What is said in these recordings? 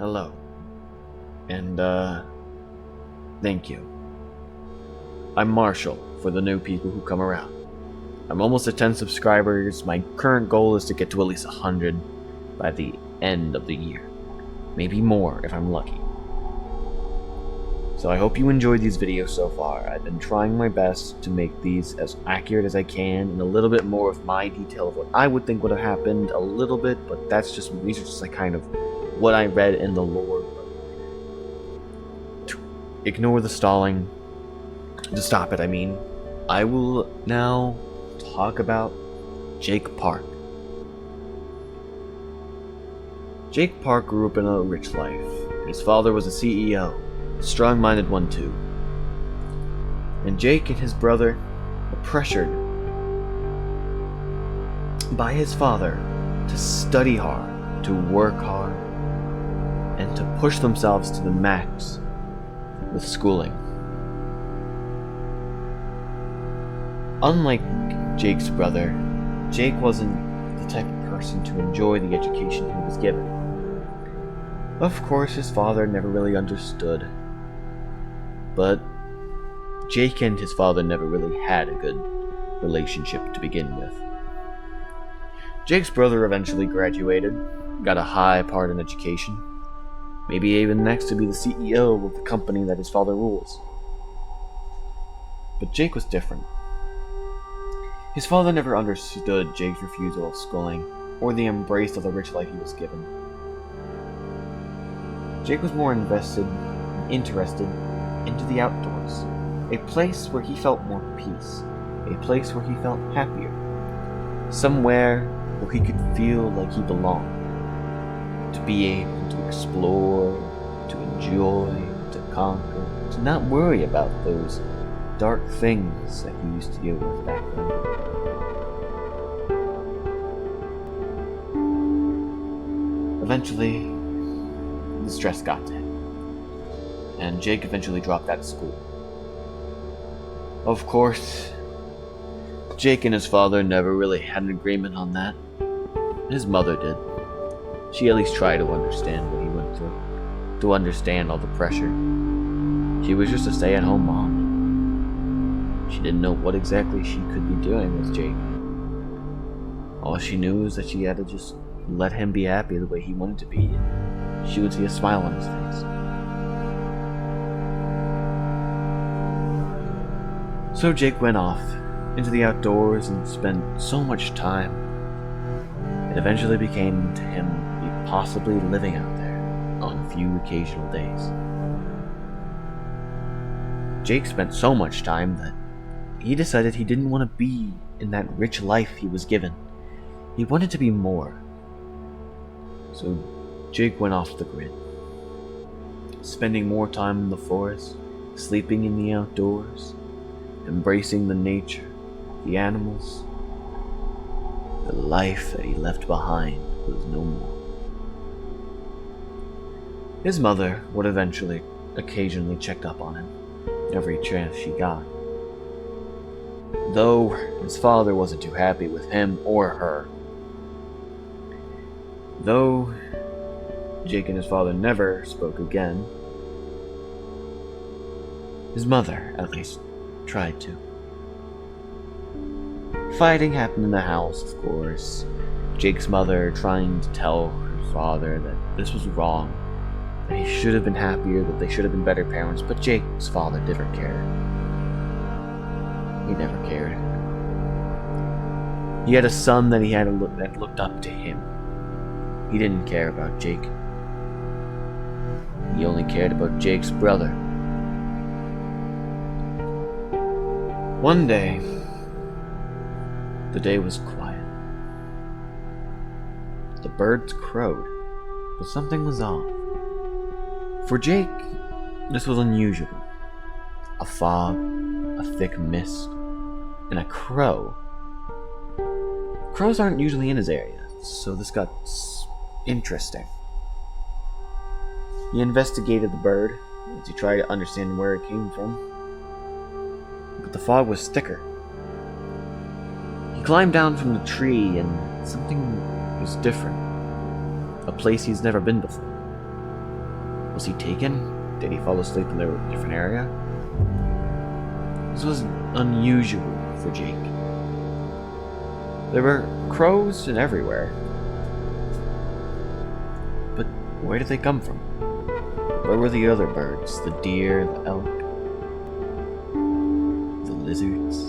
Hello. And, thank you. I'm Marshall, for the new people who come around. I'm almost at 10 subscribers. My current goal is to get to at least 100 by the end of the year. Maybe more if I'm lucky. So I hope you enjoyed these videos so far. I've been trying my best to make these as accurate as I can, and a little bit more of my detail of what I would think would have happened, a little bit, but these are just like kind of what I read in the lore. Ignore the stalling. To stop it, I mean. I will now talk about Jake Park. Jake Park grew up in a rich life. His father was a CEO, a strong-minded one too. And Jake and his brother were pressured by his father to study hard, to work hard, and to push themselves to the max with schooling. Unlike Jake's brother, Jake wasn't the type of person to enjoy the education he was given. Of course, his father never really understood, but Jake and his father never really had a good relationship to begin with. Jake's brother eventually graduated, got a high part in education, maybe even next to be the CEO of the company that his father rules. But Jake was different. His father never understood Jake's refusal of schooling, or the embrace of the rich life he was given. Jake was more invested and interested into the outdoors, a place where he felt more peace, a place where he felt happier, somewhere where he could feel like he belonged, to be able to explore, to enjoy, to conquer, to not worry about those dark things that he used to deal with back then. Eventually, the stress got to him, and Jake eventually dropped out of school. Of course, Jake and his father never really had an agreement on that. His mother did. She at least tried to understand what he went through, to understand all the pressure. She was just a stay-at-home mom. She didn't know what exactly she could be doing with Jake. All she knew is that she had to just let him be happy the way he wanted to be, and she would see a smile on his face. So Jake went off into the outdoors and spent so much time. It eventually became to him possibly living out there on a few occasional days. Jake spent so much time that he decided he didn't want to be in that rich life he was given. He wanted to be more. So Jake went off the grid, spending more time in the forest, sleeping in the outdoors, embracing the nature, the animals. The life that he left behind was no more. His mother would eventually occasionally check up on him, every chance she got. Though his father wasn't too happy with him or her. Though Jake and his father never spoke again, his mother at least tried to. Fighting happened in the house, of course. Jake's mother trying to tell her father that this was wrong, that he should have been happier, that they should have been better parents, but Jake's father didn't care. He never cared. He had a son that that looked up to him. He didn't care about Jake. He only cared about Jake's brother. One day, the day was quiet. The birds crowed, but something was off. For Jake, this was unusual. A fog, a thick mist, and a crow. Crows aren't usually in his area, so this got interesting. He investigated the bird as he tried to understand where it came from, but the fog was thicker. He climbed down from the tree, and something was different. A place he's never been before. Was he taken? Did he fall asleep in a different area? This was unusual for Jake. There were crows and everywhere. But where did they come from? Where were the other birds? The deer, the elk, the lizards?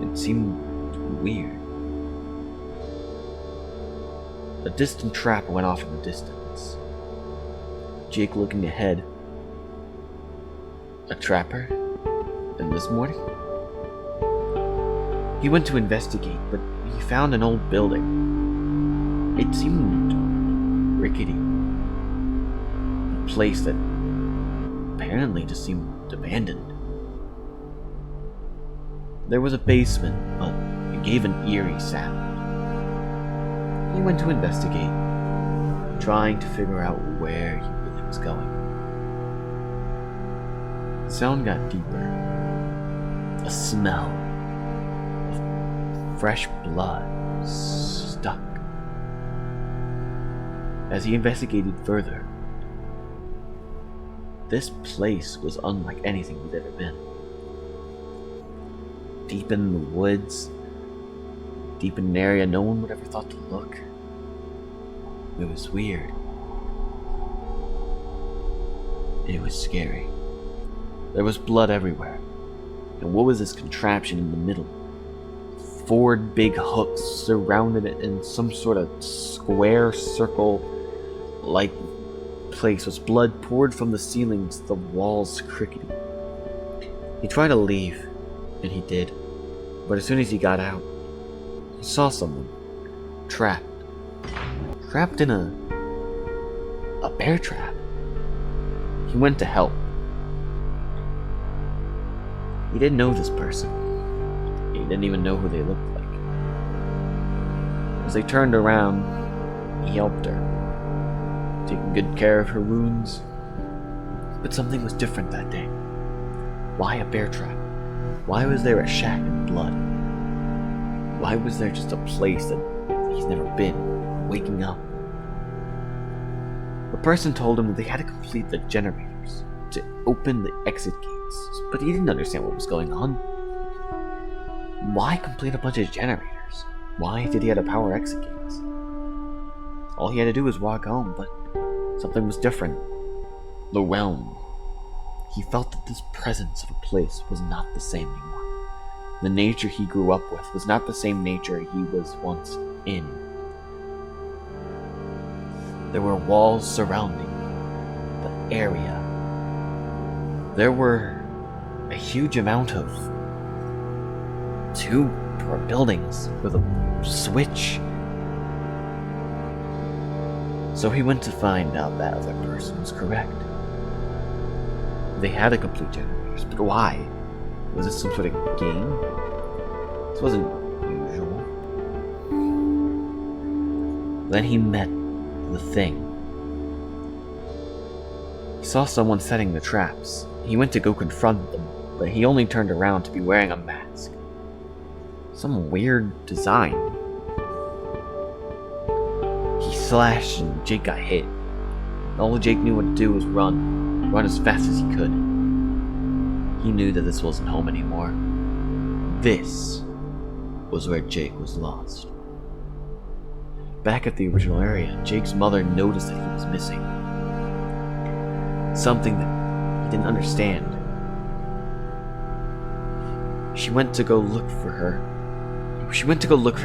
It seemed weird. A distant trap went off in the distance. Jake looking ahead. A trapper? And this morning? He went to investigate, but he found an old building. It seemed rickety. A place that apparently just seemed abandoned. There was a basement, but it gave an eerie sound. He went to investigate, trying to figure out where he really was going. The sound got deeper. A smell of fresh blood stuck. As he investigated further, this place was unlike anything he'd ever been. Deep in the woods, deep in an area no one would ever thought to look. It was weird. It was scary. There was blood everywhere. And what was this contraption in the middle? 4 big hooks surrounded it in some sort of square circle-like place as blood poured from the ceilings, the walls crickety. He tried to leave, and he did. But as soon as he got out, he saw someone trapped in a bear trap. He went to help. He didn't know this person. He didn't even know who they looked like. As they turned around, he helped her, taking good care of her wounds. But something was different that day. Why a bear trap? Why was there a shack in blood? Why was there just a place that he's never been, waking up? The person told him that they had to complete the generators to open the exit gates, but he didn't understand what was going on. Why complete a bunch of generators? Why did he have to power exit gates? All he had to do was walk home, but something was different. The realm. He felt that this presence of a place was not the same anymore. The nature he grew up with was not the same nature he was once in. There were walls surrounding the area. There were a huge amount of 2 buildings with a switch. So he went to find out that other person was correct. They had to complete generators, but why? Was this some sort of game? This wasn't usual. Then he met the thing. He saw someone setting the traps. He went to go confront them, but he only turned around to be wearing a mask. Some weird design. He slashed and Jake got hit. All Jake knew what to do was run as fast as he could. He knew that this wasn't home anymore. This was where Jake was lost. Back at the original area, Jake's mother noticed that he was missing. Something that he didn't understand. She went to go look for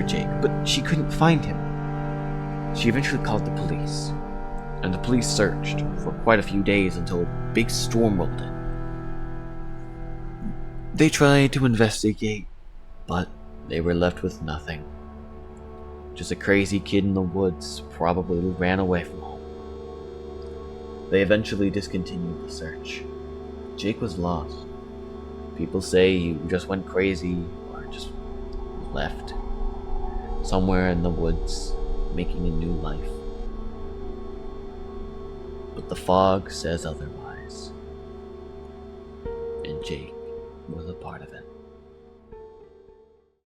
Jake, but she couldn't find him. She eventually called the police, and the police searched for quite a few days until a big storm rolled in. They tried to investigate, but they were left with nothing. Just a crazy kid in the woods probably ran away from home. They eventually discontinued the search. Jake was lost. People say he just went crazy or just left somewhere in the woods, making a new life. But the fog says otherwise. And Jake was a part of it.